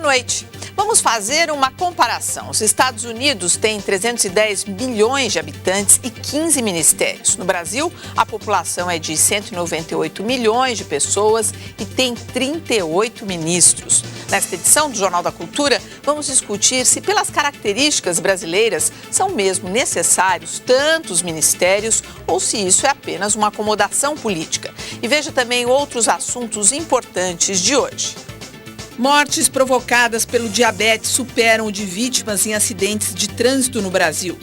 noite. Vamos fazer uma comparação. Os Estados Unidos têm 310 milhões de habitantes e 15 ministérios. No Brasil, a população é de 198 milhões de pessoas e tem 38 ministros. Nesta edição do Jornal da Cultura, vamos discutir se, pelas características brasileiras, são mesmo necessários tantos ministérios ou se isso é apenas uma acomodação política. E veja também outros assuntos importantes de hoje. Mortes provocadas pelo diabetes superam o de vítimas em acidentes de trânsito no Brasil.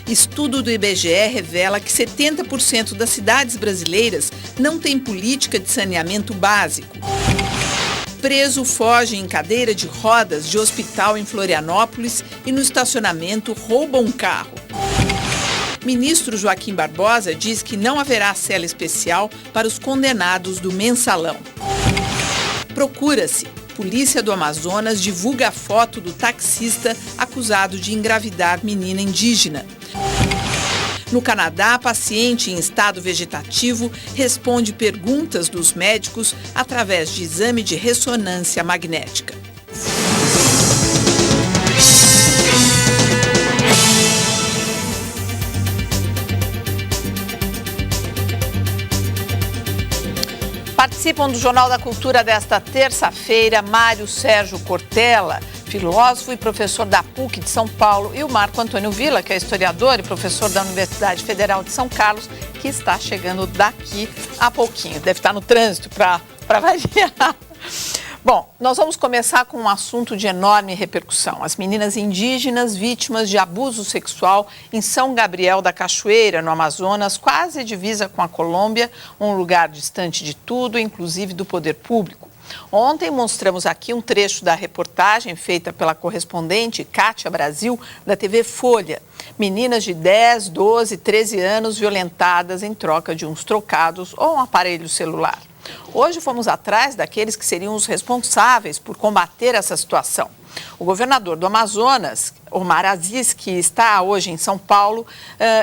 Estudo do IBGE revela que 70% das cidades brasileiras não têm política de saneamento básico. Preso foge em cadeira de rodas de hospital em Florianópolis e no estacionamento rouba um carro. Ministro Joaquim Barbosa diz que não haverá cela especial para os condenados do Mensalão. Procura-se. Polícia do Amazonas divulga a foto do taxista acusado de engravidar menina indígena. No Canadá, paciente em estado vegetativo responde perguntas dos médicos através de exame de ressonância magnética. Participam do Jornal da Cultura desta terça-feira Mário Sérgio Cortella, filósofo e professor da PUC de São Paulo, e o Marco Antônio Villa, que é historiador e professor da Universidade Federal de São Carlos, que está chegando daqui a pouquinho. Deve estar no trânsito para variar. Bom, nós vamos começar com um assunto de enorme repercussão. As meninas indígenas vítimas de abuso sexual em São Gabriel da Cachoeira, no Amazonas, quase divisa com a Colômbia, um lugar distante de tudo, inclusive do poder público. Ontem mostramos aqui um trecho da reportagem feita pela correspondente Kátia Brasil, da TV Folha. Meninas de 10, 12, 13 anos violentadas em troca de uns trocados ou um aparelho celular. Hoje fomos atrás daqueles que seriam os responsáveis por combater essa situação. O governador do Amazonas, Omar Aziz, que está hoje em São Paulo,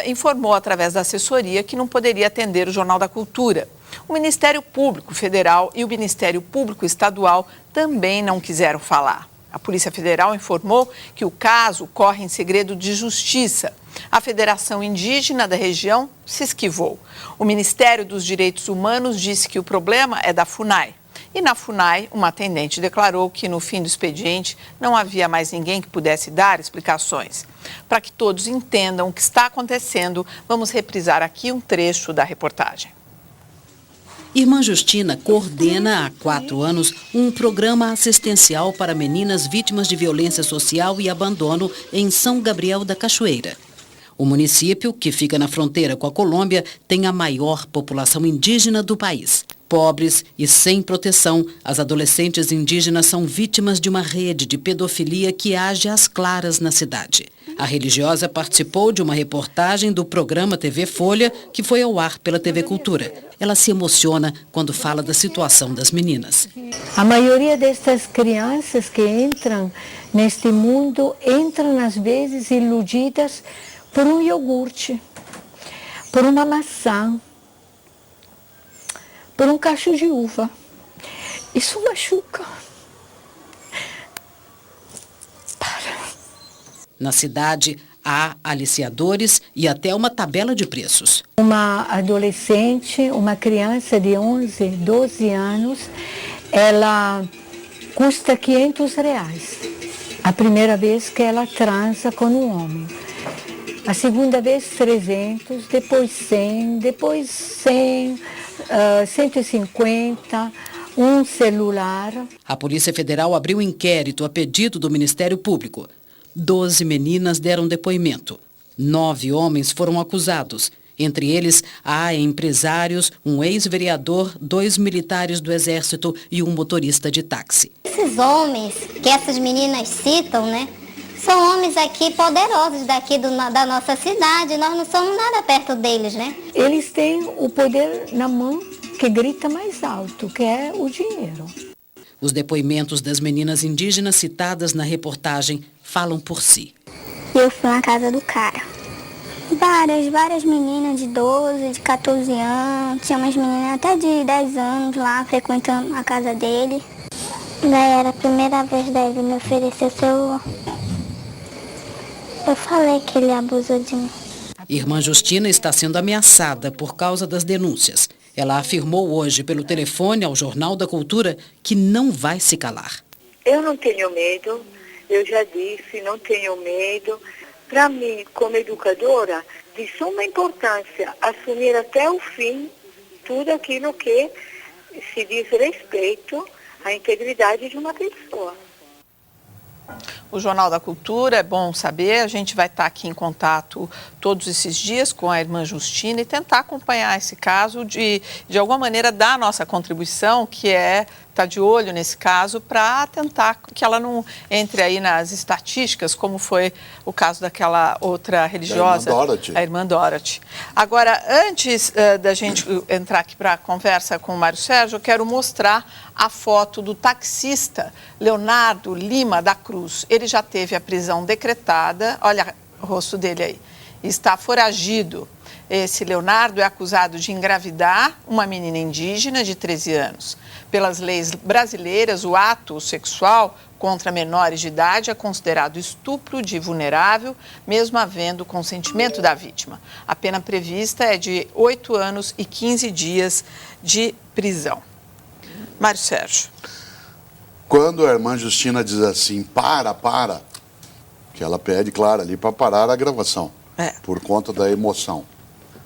informou através da assessoria que não poderia atender o Jornal da Cultura. O Ministério Público Federal e o Ministério Público Estadual também não quiseram falar. A Polícia Federal informou que o caso corre em segredo de justiça. A Federação Indígena da região se esquivou. O Ministério dos Direitos Humanos disse que o problema é da FUNAI. E na FUNAI, uma atendente declarou que no fim do expediente não havia mais ninguém que pudesse dar explicações. Para que todos entendam o que está acontecendo, vamos reprisar aqui um trecho da reportagem. Irmã Justina coordena há 4 anos um programa assistencial para meninas vítimas de violência social e abandono em São Gabriel da Cachoeira. O município, que fica na fronteira com a Colômbia, tem a maior população indígena do país. Pobres e sem proteção, as adolescentes indígenas são vítimas de uma rede de pedofilia que age às claras na cidade. A religiosa participou de uma reportagem do programa TV Folha, que foi ao ar pela TV Cultura. Ela se emociona quando fala da situação das meninas. A maioria dessas crianças que entram neste mundo, entram às vezes iludidas por um iogurte, por uma maçã, por um cacho de uva. Isso machuca. Na cidade, há aliciadores e até uma tabela de preços. Uma adolescente, uma criança de 11, 12 anos, ela custa R$500. A primeira vez que ela transa com um homem. A segunda vez 300, depois 100, depois 100, 150, um celular. A Polícia Federal abriu um inquérito a pedido do Ministério Público. 12 meninas deram depoimento. 9 homens foram acusados. Entre eles, há empresários, um ex-vereador, 2 militares do Exército e um motorista de táxi. Esses homens que essas meninas citam, né? São homens aqui poderosos daqui da nossa cidade, nós não somos nada perto deles, né? Eles têm o poder na mão que grita mais alto, que é o dinheiro. Os depoimentos das meninas indígenas citadas na reportagem falam por si. Eu fui na casa do cara. Várias meninas de 12, de 14 anos, tinha umas meninas até de 10 anos lá frequentando a casa dele. Daí era a primeira vez dele me oferecer o celular. Eu falei que ele abusou de mim. Irmã Justina está sendo ameaçada por causa das denúncias. Ela afirmou hoje pelo telefone ao Jornal da Cultura que não vai se calar. Eu não tenho medo, eu já disse, não tenho medo. Para mim, como educadora, de suma importância assumir até o fim tudo aquilo que se diz respeito à integridade de uma pessoa. O Jornal da Cultura, é bom saber, a gente vai estar aqui em contato todos esses dias com a irmã Justina e tentar acompanhar esse caso, de alguma maneira dar a nossa contribuição, que é estar de olho nesse caso, para tentar que ela não entre aí nas estatísticas, como foi o caso daquela outra religiosa, a irmã Dorothy. Agora, antes da gente entrar aqui para a conversa com o Mário Sérgio, eu quero mostrar a foto do taxista Leonardo Lima da Cruz. Ele já teve a prisão decretada, olha o rosto dele aí, está foragido. Esse Leonardo é acusado de engravidar uma menina indígena de 13 anos. Pelas leis brasileiras, o ato sexual contra menores de idade é considerado estupro de vulnerável, mesmo havendo consentimento da vítima. A pena prevista é de 8 anos e 15 dias de prisão. Mário Sérgio. Quando a irmã Justina diz assim, para, que ela pede, claro, ali para parar a gravação, por conta da emoção.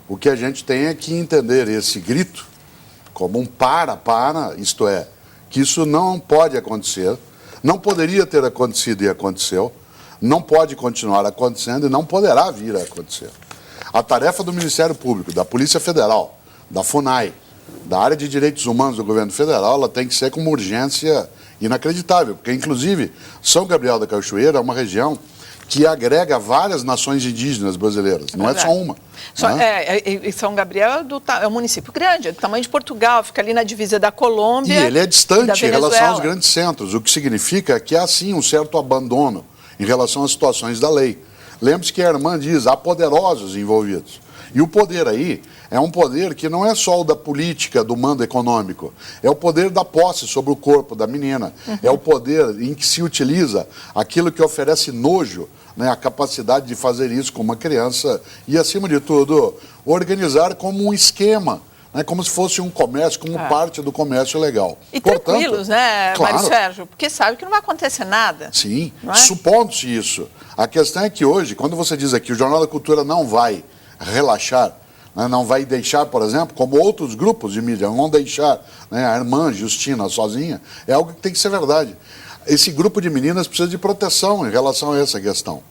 O que a gente tem é que entender esse grito como um para, isto é, que isso não pode acontecer, não poderia ter acontecido e aconteceu, não pode continuar acontecendo e não poderá vir a acontecer. A tarefa do Ministério Público, da Polícia Federal, da FUNAI, da área de direitos humanos do governo federal, ela tem que ser com uma urgência inacreditável, porque inclusive São Gabriel da Cachoeira é uma região que agrega várias nações indígenas brasileiras, não é só uma. E São Gabriel é um município grande, é do tamanho de Portugal, fica ali na divisa da Colômbia. E ele é distante em relação aos grandes centros, o que significa que há sim um certo abandono em relação às situações da lei. Lembre-se que a irmã diz, há poderosos envolvidos. E o poder aí é um poder que não é só o da política, do mando econômico, é o poder da posse sobre o corpo da menina, é o poder em que se utiliza aquilo que oferece nojo, né, a capacidade de fazer isso com uma criança e, acima de tudo, organizar como um esquema, né, como se fosse um comércio, como parte do comércio legal. E tranquilos, né, claro, Mário Sérgio? Porque sabe que não vai acontecer nada. Sim, supondo-se isso. A questão é que hoje, quando você diz aqui, o Jornal da Cultura não vai relaxar, né, não vai deixar, por exemplo, como outros grupos de mídia, não deixar, né, a irmã Justina sozinha, é algo que tem que ser verdade. Esse grupo de meninas precisa de proteção em relação a essa questão.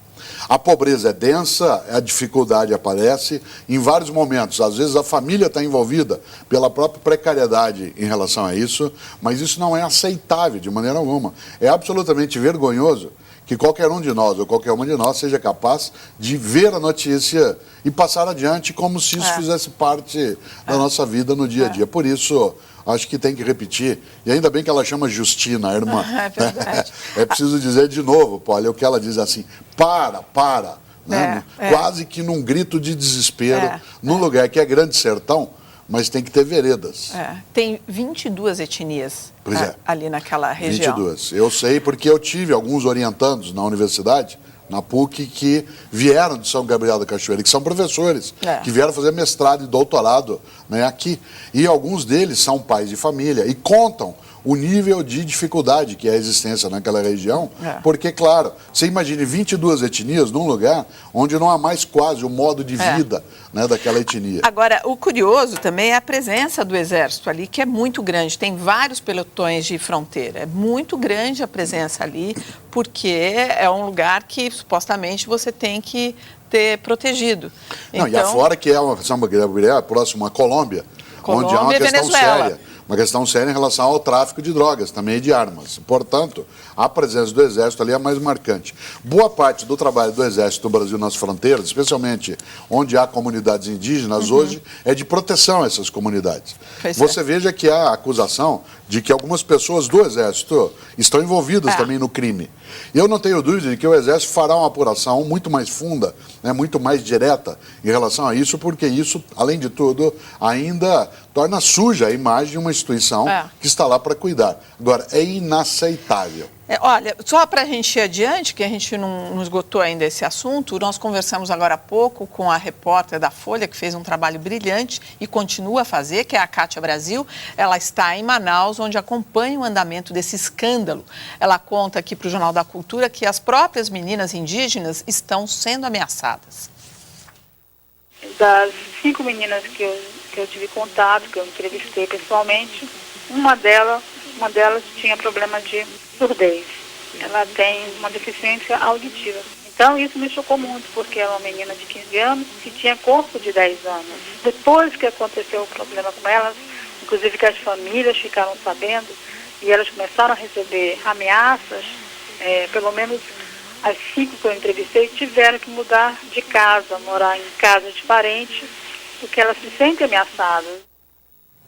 A pobreza é densa, a dificuldade aparece em vários momentos. Às vezes a família está envolvida pela própria precariedade em relação a isso, mas isso não é aceitável de maneira alguma. É absolutamente vergonhoso que qualquer um de nós ou qualquer uma de nós seja capaz de ver a notícia e passar adiante como se isso fizesse parte da nossa vida no dia a dia. Por isso, acho que tem que repetir, e ainda bem que ela chama Justina, a irmã. É verdade. É preciso dizer de novo, olha, o que ela diz assim, para, né? Quase que num grito de desespero, num lugar que é Grande Sertão, mas tem que ter veredas. Tem 22 etnias ali naquela região. 22. Eu sei porque eu tive alguns orientandos na universidade, na PUC, que vieram de São Gabriel da Cachoeira, que são professores, que vieram fazer mestrado e doutorado, né, aqui. E alguns deles são pais de família e contam o nível de dificuldade que é a existência naquela região, porque, claro, você imagine 22 etnias num lugar onde não há mais quase o modo de vida, né, daquela etnia. Agora, o curioso também é a presença do Exército ali, que é muito grande, tem vários pelotões de fronteira, é muito grande a presença ali, porque é um lugar que supostamente você tem que ter protegido. Não, então, e afora que é uma São Gabriel, próximo à Colômbia, onde há uma questão séria. Uma questão séria em relação ao tráfico de drogas, também de armas. Portanto, a presença do Exército ali é mais marcante. Boa parte do trabalho do Exército do Brasil nas fronteiras, especialmente onde há comunidades indígenas, hoje, é de proteção a essas comunidades. Você veja que há a acusação de que algumas pessoas do Exército estão envolvidas também no crime. Eu não tenho dúvida de que o Exército fará uma apuração muito mais funda, né, muito mais direta em relação a isso, porque isso, além de tudo, ainda torna suja a imagem de uma instituição que está lá para cuidar. Agora, é inaceitável. Olha, só para a gente ir adiante, que a gente não esgotou ainda esse assunto, nós conversamos agora há pouco com a repórter da Folha, que fez um trabalho brilhante e continua a fazer, que é a Kátia Brasil. Ela está em Manaus, onde acompanha o andamento desse escândalo. Ela conta aqui para o Jornal da Cultura que as próprias meninas indígenas estão sendo ameaçadas. Das 5 meninas que eu tive contato, que eu entrevistei pessoalmente, uma delas tinha problema de surdez. Ela tem uma deficiência auditiva. Então isso me chocou muito, porque ela é uma menina de 15 anos que tinha corpo de 10 anos. Depois que aconteceu o problema com elas, inclusive que as famílias ficaram sabendo e elas começaram a receber ameaças, pelo menos as 5 que eu entrevistei tiveram que mudar de casa, morar em casa de parentes, porque elas se sentem ameaçadas.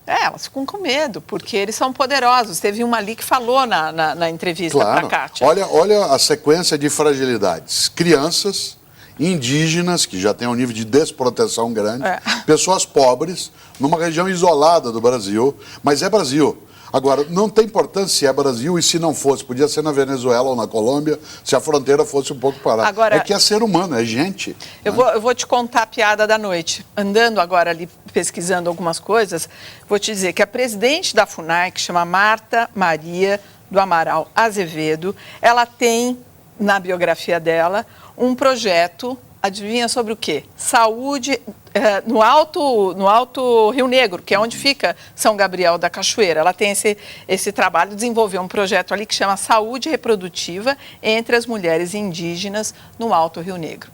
Elas ficam com medo, porque eles são poderosos. Teve uma ali que falou na entrevista para a Kátia. Olha a sequência de fragilidades. Crianças, indígenas, que já têm um nível de desproteção grande, pessoas pobres, numa região isolada do Brasil, mas é Brasil. Agora, não tem importância se é Brasil e se não fosse. Podia ser na Venezuela ou na Colômbia, se a fronteira fosse um pouco parada. Agora, é que é ser humano, é gente. Eu vou te contar a piada da noite. Andando agora ali, pesquisando algumas coisas, vou te dizer que a presidente da FUNAI, que chama Marta Maria do Amaral Azevedo, ela tem, na biografia dela, um projeto, adivinha sobre o quê? Saúde no Alto Rio Negro, que é onde fica São Gabriel da Cachoeira. Ela tem esse trabalho, desenvolveu um projeto ali que chama Saúde Reprodutiva entre as mulheres indígenas no Alto Rio Negro.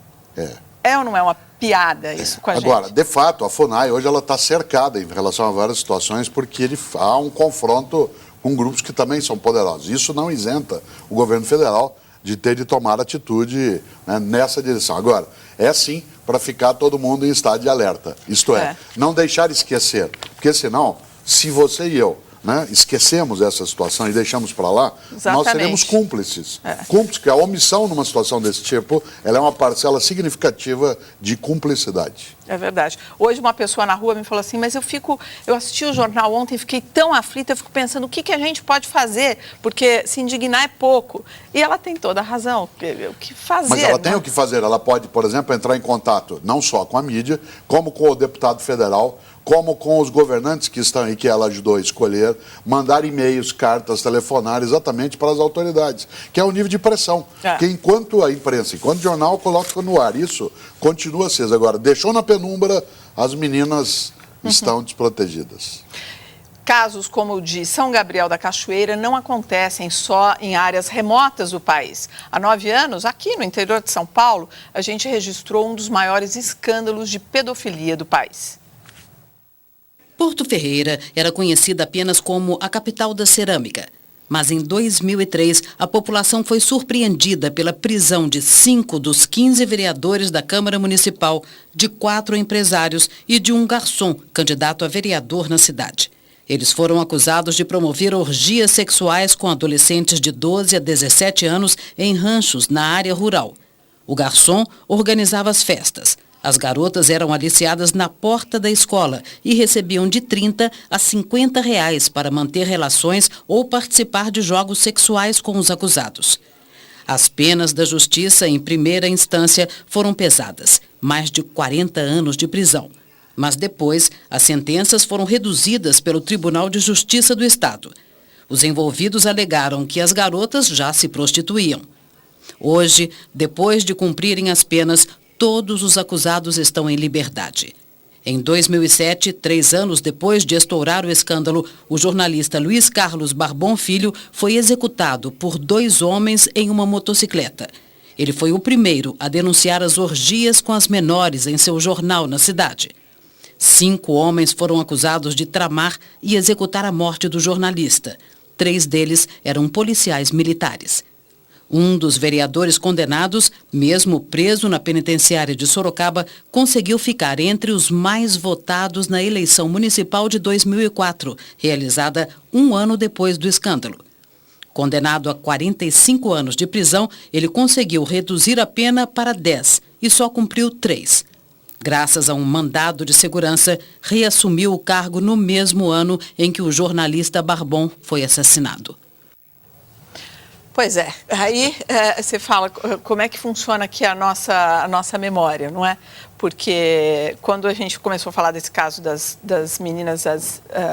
É ou não é uma piada isso com a gente? Agora, de fato, a FUNAI hoje ela está cercada em relação a várias situações porque há um confronto com grupos que também são poderosos. Isso não isenta o governo federal de ter de tomar atitude, né, nessa direção. Agora, é sim para ficar todo mundo em estado de alerta. Isto é, não deixar esquecer. Porque senão, se você e eu, né, esquecemos essa situação e deixamos para lá, nós seremos cúmplices. Cúmplices, que a omissão numa situação desse tipo, ela é uma parcela significativa de cumplicidade. É verdade. Hoje uma pessoa na rua me falou assim, mas eu assisti o jornal ontem e fiquei tão aflita, eu fico pensando o que a gente pode fazer, porque se indignar é pouco. E ela tem toda a razão, o que fazer? Mas ela tem o que fazer, ela pode, por exemplo, entrar em contato não só com a mídia, como com o deputado federal, como com os governantes que estão aí, que ela ajudou a escolher, mandar e-mails, cartas, telefonar exatamente para as autoridades, que é o nível de pressão. Que enquanto a imprensa, enquanto o jornal coloca no ar, isso continua aceso. Agora, deixou na penumbra, as meninas estão desprotegidas. Casos como o de São Gabriel da Cachoeira não acontecem só em áreas remotas do país. Há 9 anos, aqui no interior de São Paulo, a gente registrou um dos maiores escândalos de pedofilia do país. Porto Ferreira era conhecida apenas como a capital da cerâmica. Mas em 2003, a população foi surpreendida pela prisão de 5 dos 15 vereadores da Câmara Municipal, de 4 empresários e de um garçom, candidato a vereador na cidade. Eles foram acusados de promover orgias sexuais com adolescentes de 12 a 17 anos em ranchos na área rural. O garçom organizava as festas. As garotas eram aliciadas na porta da escola e recebiam de 30 a 50 reais para manter relações ou participar de jogos sexuais com os acusados. As penas da justiça em primeira instância foram pesadas, mais de 40 anos de prisão. Mas depois, as sentenças foram reduzidas pelo Tribunal de Justiça do Estado. Os envolvidos alegaram que as garotas já se prostituíam. Hoje, depois de cumprirem as penas, todos os acusados estão em liberdade. Em 2007, 3 anos depois de estourar o escândalo, o jornalista Luiz Carlos Barbon Filho foi executado por 2 homens em uma motocicleta. Ele foi o primeiro a denunciar as orgias com as menores em seu jornal na cidade. 5 homens foram acusados de tramar e executar a morte do jornalista. 3 deles eram policiais militares. Um dos vereadores condenados, mesmo preso na penitenciária de Sorocaba, conseguiu ficar entre os mais votados na eleição municipal de 2004, realizada 1 ano depois do escândalo. Condenado a 45 anos de prisão, ele conseguiu reduzir a pena para 10 e só cumpriu 3. Graças a um mandado de segurança, reassumiu o cargo no mesmo ano em que o jornalista Barbon foi assassinado. Pois é, aí você fala como é que funciona aqui a nossa memória, não é? Porque quando a gente começou a falar desse caso das meninas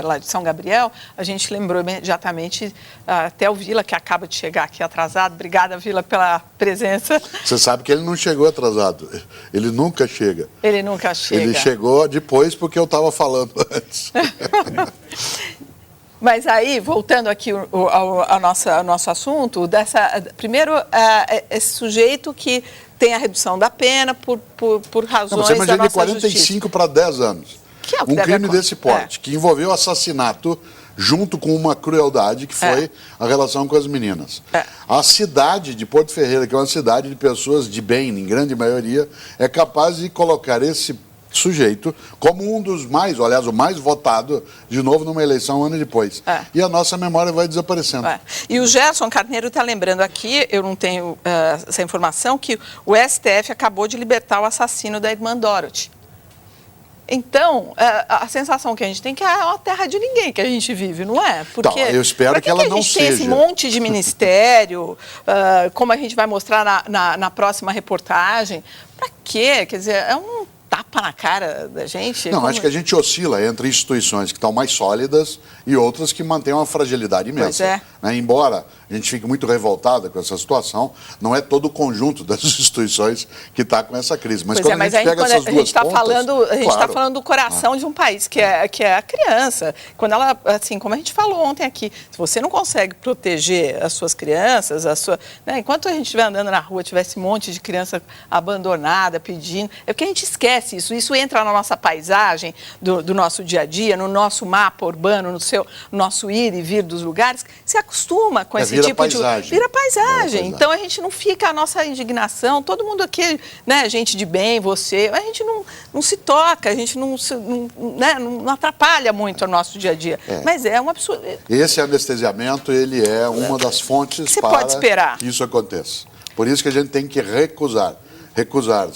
lá de São Gabriel, a gente lembrou imediatamente até o Vila, que acaba de chegar aqui atrasado. Obrigada, Vila, pela presença. Você sabe que ele não chegou atrasado, ele nunca chega. Ele nunca chega. Ele chegou depois porque eu estava falando antes. Mas aí, voltando aqui ao nosso assunto, primeiro, esse sujeito que tem a redução da pena por razões você imagina da nossa de 45 para 10 anos. Que é o que um deve crime acontecer. desse porte, que envolveu assassinato junto com uma crueldade que foi a relação com as meninas. A cidade de Porto Ferreira, que é uma cidade de pessoas de bem, em grande maioria, é capaz de colocar esse sujeito como um dos mais, ou aliás, o mais votado, de novo numa eleição um ano depois. E a nossa memória vai desaparecendo. E o Gerson Carneiro está lembrando aqui, eu não tenho essa informação, que o STF acabou de libertar o assassino da irmã Dorothy. Então, a sensação que a gente tem é que é uma terra de ninguém que a gente vive, não é? Porque eu espero que ela não seja. A gente tem esse monte de ministério, como a gente vai mostrar na próxima reportagem. Para quê? Quer dizer, é um tapa na cara da gente? Não, acho que a gente oscila entre instituições que estão mais sólidas e outras que mantêm uma fragilidade imensa. Pois é. Embora a gente fique muito revoltada com essa situação, não é todo o conjunto das instituições que está com essa crise. Mas quando a gente pega essas duas pontas... A gente está falando do coração de um país, que é a criança. Quando ela, assim, como a gente falou ontem aqui, se você não consegue proteger as suas crianças, enquanto a gente estiver andando na rua, tiver esse monte de criança abandonada, pedindo, é porque a gente esquece isso. Isso entra na nossa paisagem do nosso dia a dia, no nosso mapa urbano, no nosso ir e vir dos lugares. Se acostuma com esse tipo paisagem. Vira paisagem. Então a gente não fica, a nossa indignação, todo mundo aqui, né, gente de bem, você, a gente não se toca, a gente não atrapalha muito o nosso dia a dia. Mas é um absurdo. Esse anestesiamento, ele é uma das fontes para que isso aconteça. Por isso que a gente tem que recusar,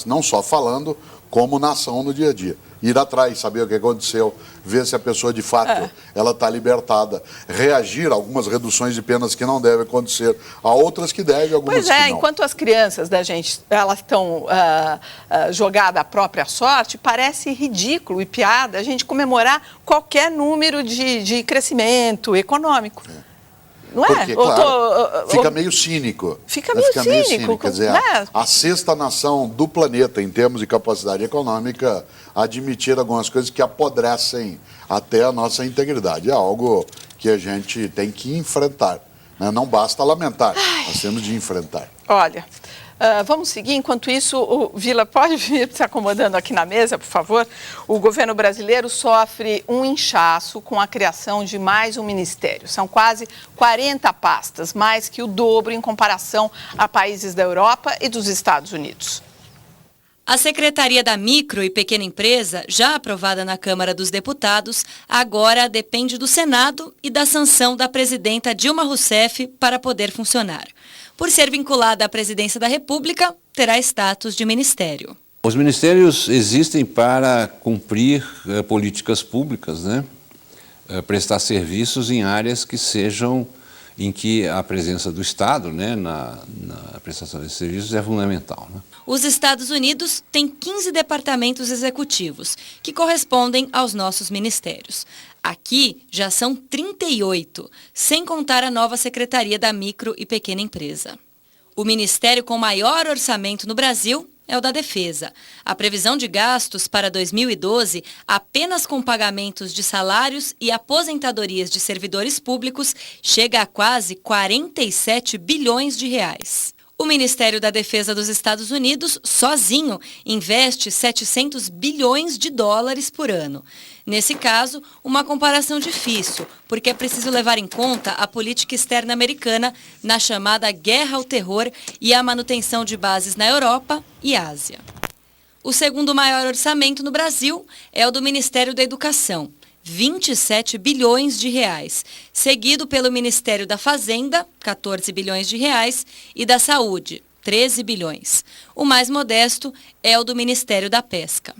não só falando, como na ação no dia a dia. Ir atrás, saber o que aconteceu, ver se a pessoa de fato ela está libertada, reagir a algumas reduções de penas que não devem acontecer, a outras que devem, algumas que não. Enquanto as crianças da gente, elas estão jogadas à própria sorte, parece ridículo e piada a gente comemorar qualquer número de crescimento econômico. Não é? Porque, claro, fica meio cínico. Fica meio cínico. Quer dizer, a sexta nação do planeta, em termos de capacidade econômica, admitir algumas coisas que apodrecem até a nossa integridade. É algo que a gente tem que enfrentar. Né? Não basta lamentar, nós temos de enfrentar. Olha, vamos seguir. Enquanto isso, o Vila, pode vir se acomodando aqui na mesa, por favor. O governo brasileiro sofre um inchaço com a criação de mais um ministério. São quase 40 pastas, mais que o dobro em comparação a países da Europa e dos Estados Unidos. A Secretaria da Micro e Pequena Empresa, já aprovada na Câmara dos Deputados, agora depende do Senado e da sanção da presidenta Dilma Rousseff para poder funcionar. Por ser vinculada à presidência da República, terá status de ministério. Os ministérios existem para cumprir políticas públicas, né? Prestar serviços em áreas que sejam em que a presença do Estado, né, na prestação desses serviços é fundamental. Né? Os Estados Unidos têm 15 departamentos executivos, que correspondem aos nossos ministérios. Aqui já são 38, sem contar a nova Secretaria da Micro e Pequena Empresa. O ministério com maior orçamento no Brasil é o da Defesa. A previsão de gastos para 2012, apenas com pagamentos de salários e aposentadorias de servidores públicos, chega a quase 47 bilhões de reais. O Ministério da Defesa dos Estados Unidos, sozinho, investe 700 bilhões de dólares por ano. Nesse caso, uma comparação difícil, porque é preciso levar em conta a política externa americana na chamada guerra ao terror e a manutenção de bases na Europa e Ásia. O segundo maior orçamento no Brasil é o do Ministério da Educação. 27 bilhões de reais, seguido pelo Ministério da Fazenda, 14 bilhões de reais, e da Saúde, 13 bilhões. O mais modesto é o do Ministério da Pesca.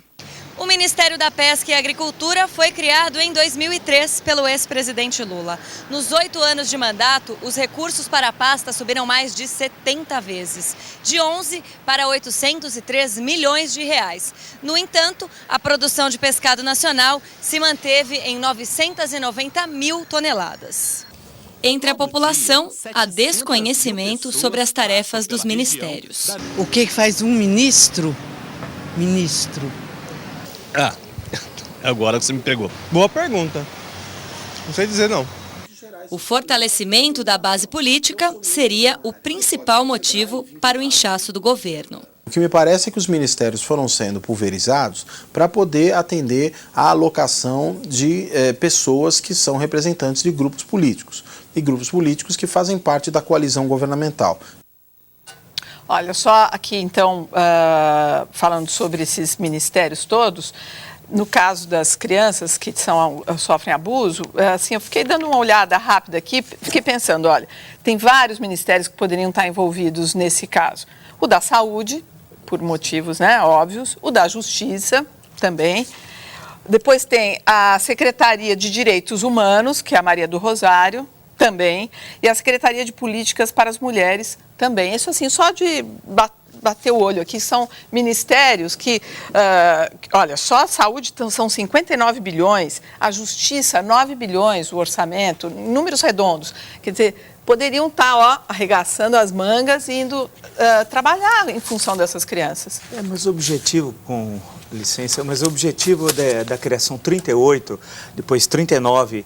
O Ministério da Pesca e Agricultura foi criado em 2003 pelo ex-presidente Lula. Nos 8 anos de mandato, os recursos para a pasta subiram mais de 70 vezes, de 11 para 803 milhões de reais. No entanto, a produção de pescado nacional se manteve em 990 mil toneladas. Entre a população, há desconhecimento sobre as tarefas dos ministérios. O que faz um ministro? Ah, agora que você me pegou. Boa pergunta. Não sei dizer não. O fortalecimento da base política seria o principal motivo para o inchaço do governo. O que me parece é que os ministérios foram sendo pulverizados para poder atender à alocação de pessoas que são representantes de grupos políticos. E grupos políticos que fazem parte da coalizão governamental. Olha, só aqui então, falando sobre esses ministérios todos, no caso das crianças que sofrem abuso, assim, eu fiquei dando uma olhada rápida aqui, fiquei pensando, olha, tem vários ministérios que poderiam estar envolvidos nesse caso. O da Saúde, por motivos, né, óbvios, o da Justiça também. Depois tem a Secretaria de Direitos Humanos, que é a Maria do Rosário, também, e a Secretaria de Políticas para as Mulheres também. Isso assim, só de bater o olho aqui, são ministérios que, olha, só a saúde são 59 bilhões, a justiça 9 bilhões, o orçamento, números redondos. Quer dizer, poderiam estar arregaçando as mangas e indo trabalhar em função dessas crianças. Mas o objetivo, com licença, mas o objetivo da criação 38, depois 39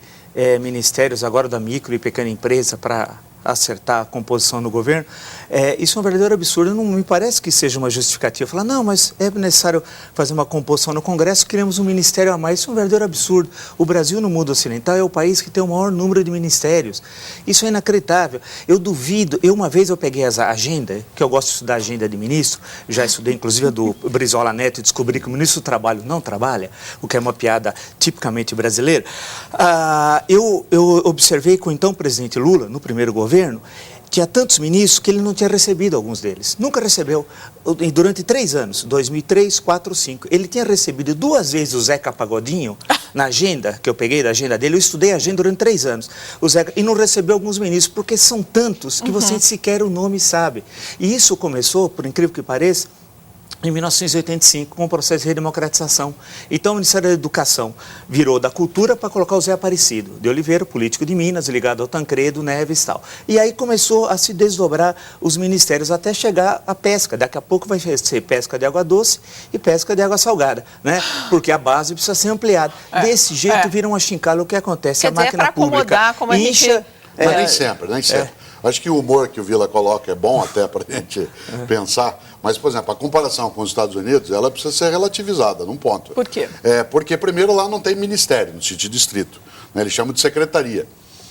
ministérios agora da micro e pequena empresa para acertar a composição do governo, isso é um verdadeiro absurdo. Não me parece que seja uma justificativa. Falar, não, mas é necessário fazer uma composição no Congresso, queremos um ministério a mais. Isso é um verdadeiro absurdo. O Brasil, no mundo ocidental, é o país que tem o maior número de ministérios. Isso é inacreditável. Eu duvido, uma vez eu peguei a agenda, que eu gosto de estudar a agenda de ministro, já estudei inclusive a do Brizola Neto e descobri que o ministro do Trabalho não trabalha, o que é uma piada tipicamente brasileira. Eu observei com o então presidente Lula, no primeiro governo, tinha tantos ministros que ele não tinha recebido alguns deles. Nunca recebeu. E durante 3 anos, 2003, 4, 5, ele tinha recebido 2 vezes o Zeca Pagodinho na agenda, que eu peguei da agenda dele. Eu estudei a agenda durante 3 anos. O Zeca, e não recebeu alguns ministros, porque são tantos que você sequer o nome sabe. E isso começou, por incrível que pareça, em 1985, com o processo de redemocratização. Então, o Ministério da Educação virou da Cultura para colocar o Zé Aparecido de Oliveira, político de Minas, ligado ao Tancredo Neves e tal. E aí começou a se desdobrar os ministérios até chegar à pesca. Daqui a pouco vai ser pesca de água doce e pesca de água salgada, né? Porque a base precisa ser ampliada. Desse jeito, vira uma chincalha. O que acontece? Quer dizer, máquina pública como incha... Mas nem sempre. Acho que o humor que o Vila coloca é bom até para a gente pensar, mas, por exemplo, a comparação com os Estados Unidos, ela precisa ser relativizada num ponto. Por quê? Porque, primeiro, lá não tem ministério, no sentido de distrito, né? Eles chamam de secretaria.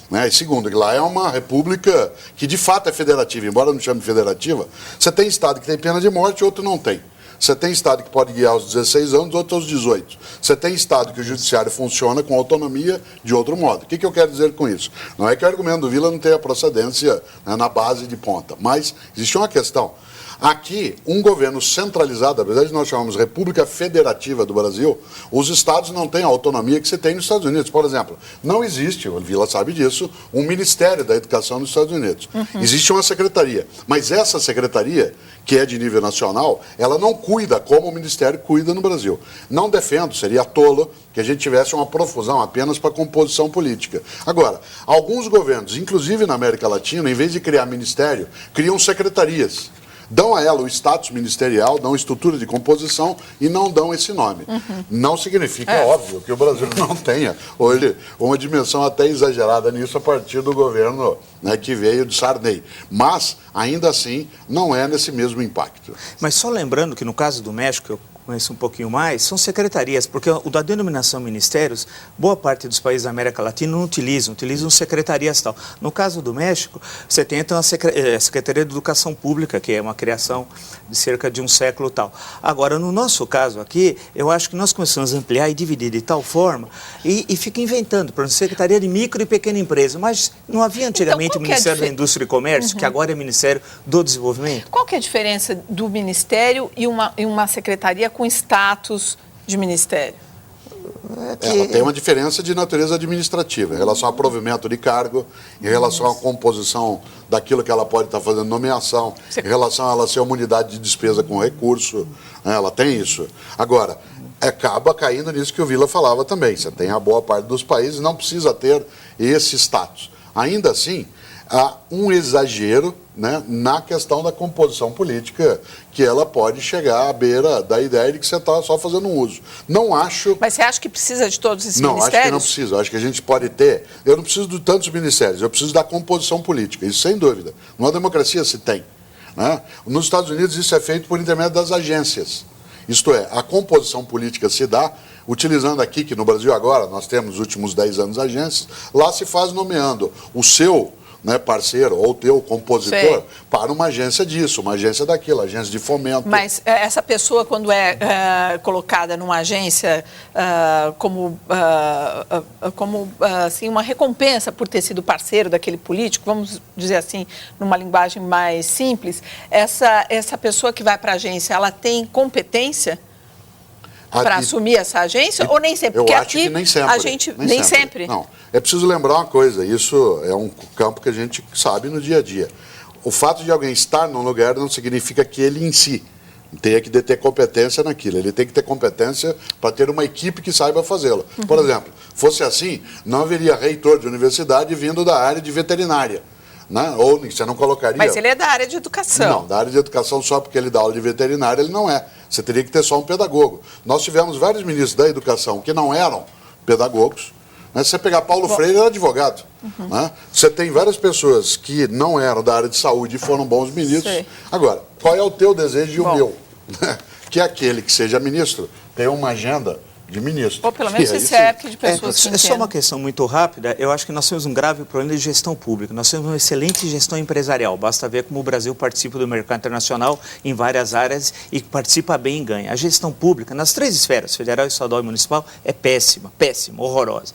Né? E segundo, que lá é uma república que de fato é federativa, embora não chame federativa, você tem estado que tem pena de morte e outro não tem. Você tem estado que pode guiar aos 16 anos, outro aos 18. Você tem estado que o judiciário funciona com autonomia de outro modo. O que eu quero dizer com isso? Não é que o argumento do Vila não tenha procedência, né, na base de ponta, mas existe uma questão. Aqui, um governo centralizado, apesar de nós chamamos República Federativa do Brasil, os estados não têm a autonomia que você tem nos Estados Unidos. Por exemplo, não existe, o Vila sabe disso, um Ministério da Educação nos Estados Unidos. Existe uma secretaria, mas essa secretaria, que é de nível nacional, ela não cuida como o Ministério cuida no Brasil. Não defendo, seria tolo que a gente tivesse uma profusão apenas para composição política. Agora, alguns governos, inclusive na América Latina, em vez de criar ministério, criam secretarias. Dão a ela o status ministerial, dão estrutura de composição e não dão esse nome. Não significa, é óbvio, que o Brasil não tenha hoje uma dimensão até exagerada nisso a partir do governo, né, que veio de Sarney. Mas, ainda assim, não é nesse mesmo impacto. Mas só lembrando que no caso do México, eu conheço um pouquinho mais, são secretarias, porque o da denominação ministérios, boa parte dos países da América Latina não utilizam secretarias e tal. No caso do México, você tem então a Secretaria de Educação Pública, que é uma criação de cerca de um século e tal. Agora, no nosso caso aqui, eu acho que nós começamos a ampliar e dividir de tal forma e fica inventando, por exemplo, Secretaria de Micro e Pequena Empresa, mas não havia antigamente o Ministério da Indústria e Comércio, que agora é Ministério do Desenvolvimento? Qual que é a diferença do Ministério e uma secretaria com status de ministério? Ela tem uma diferença de natureza administrativa, em relação ao provimento de cargo, em relação à composição daquilo que ela pode estar fazendo nomeação, em relação a ela ser uma unidade de despesa com recurso, né? Ela tem isso. Agora, acaba caindo nisso que o Vila falava também, você tem a boa parte dos países, não precisa ter esse status. Ainda assim, há um exagero, né, na questão da composição política, que ela pode chegar à beira da ideia de que você está só fazendo um uso. Não acho... Mas você acha que precisa de todos esses ministérios? Não, acho que não precisa. Acho que a gente pode ter... Eu não preciso de tantos ministérios, eu preciso da composição política, isso sem dúvida. Numa democracia se tem, né? Nos Estados Unidos isso é feito por intermédio das agências. Isto é, a composição política se dá utilizando aqui, que no Brasil agora nós temos nos últimos 10 anos agências, lá se faz nomeando o seu... né, parceiro ou teu compositor para uma agência disso, uma agência daquilo, agência de fomento. Mas essa pessoa, quando é colocada numa agência como assim, uma recompensa por ter sido parceiro daquele político, vamos dizer assim, numa linguagem mais simples, essa pessoa que vai para a agência, ela tem competência para assumir essa agência ou nem sempre? Porque eu acho aqui que nem sempre. A gente nem sempre. Não, é preciso lembrar uma coisa, isso é um campo que a gente sabe no dia a dia. O fato de alguém estar num lugar não significa que ele em si tenha que ter competência naquilo. Ele tem que ter competência para ter uma equipe que saiba fazê-lo. Por exemplo, fosse assim, não haveria reitor de universidade vindo da área de veterinária. Né? Ou você não colocaria... Mas ele é da área de educação. Não, da área de educação só porque ele dá aula de veterinária, ele não é. Você teria que ter só um pedagogo. Nós tivemos vários ministros da educação que não eram pedagogos. Né? Se você pegar Paulo Freire, era advogado. Né? Você tem várias pessoas que não eram da área de saúde e foram bons ministros. Sei. Agora, qual é o teu desejo e o meu? Que aquele que seja ministro tenha uma agenda de ministro. Ou pelo menos se cerque de pessoas que entendem. É só uma questão muito rápida. Eu acho que nós temos um grave problema de gestão pública. Nós temos uma excelente gestão empresarial. Basta ver como o Brasil participa do mercado internacional em várias áreas e participa bem e ganha. A gestão pública, nas 3 esferas, federal, estadual e municipal, é péssima, horrorosa.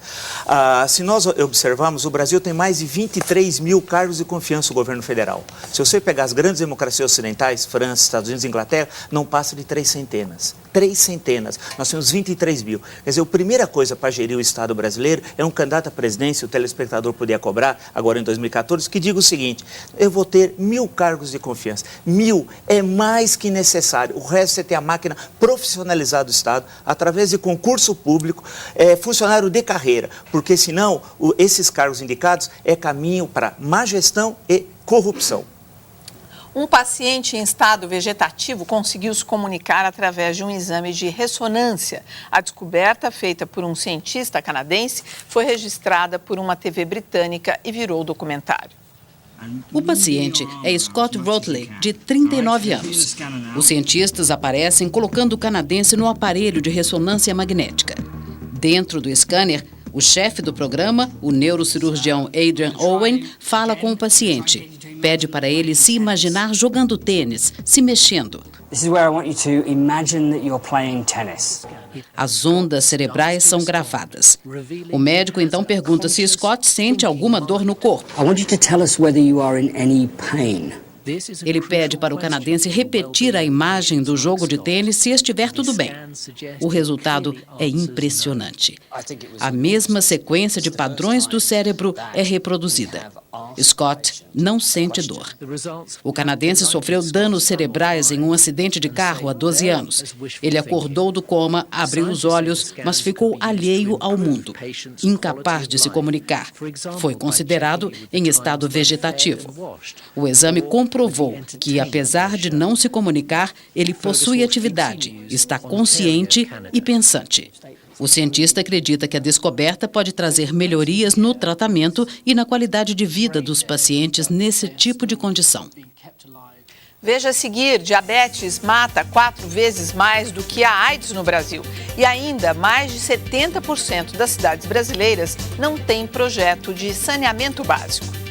Se nós observarmos, o Brasil tem mais de 23 mil cargos de confiança no governo federal. Se você pegar as grandes democracias ocidentais, França, Estados Unidos e Inglaterra, não passa de 3 centenas. 3 centenas. Nós temos 23 mil. Quer dizer, a primeira coisa para gerir o Estado brasileiro é um candidato à presidência, o telespectador podia cobrar, agora em 2014, que diga o seguinte: eu vou ter 1000 cargos de confiança. 1000 é mais que necessário. O resto é ter a máquina profissionalizada do Estado, através de concurso público, funcionário de carreira, porque senão esses cargos indicados é caminho para má gestão e corrupção. Um paciente em estado vegetativo conseguiu se comunicar através de um exame de ressonância. A descoberta, feita por um cientista canadense, foi registrada por uma TV britânica e virou documentário. O paciente é Scott Rotley, de 39 anos. Os cientistas aparecem colocando o canadense no aparelho de ressonância magnética. Dentro do scanner, o chefe do programa, o neurocirurgião Adrian Owen, fala com o paciente. Pede para ele se imaginar jogando tênis, se mexendo. As ondas cerebrais são gravadas. O médico então pergunta se Scott sente alguma dor no corpo. Ele pede para o canadense repetir a imagem do jogo de tênis se estiver tudo bem. O resultado é impressionante. A mesma sequência de padrões do cérebro é reproduzida. Scott não sente dor. O canadense sofreu danos cerebrais em um acidente de carro há 12 anos. Ele acordou do coma, abriu os olhos, mas ficou alheio ao mundo, incapaz de se comunicar. Foi considerado em estado vegetativo. O exame comprovou que, apesar de não se comunicar, ele possui atividade, está consciente e pensante. O cientista acredita que a descoberta pode trazer melhorias no tratamento e na qualidade de vida dos pacientes nesse tipo de condição. Veja a seguir, diabetes mata 4 vezes mais do que a AIDS no Brasil. E ainda, mais de 70% das cidades brasileiras não têm projeto de saneamento básico.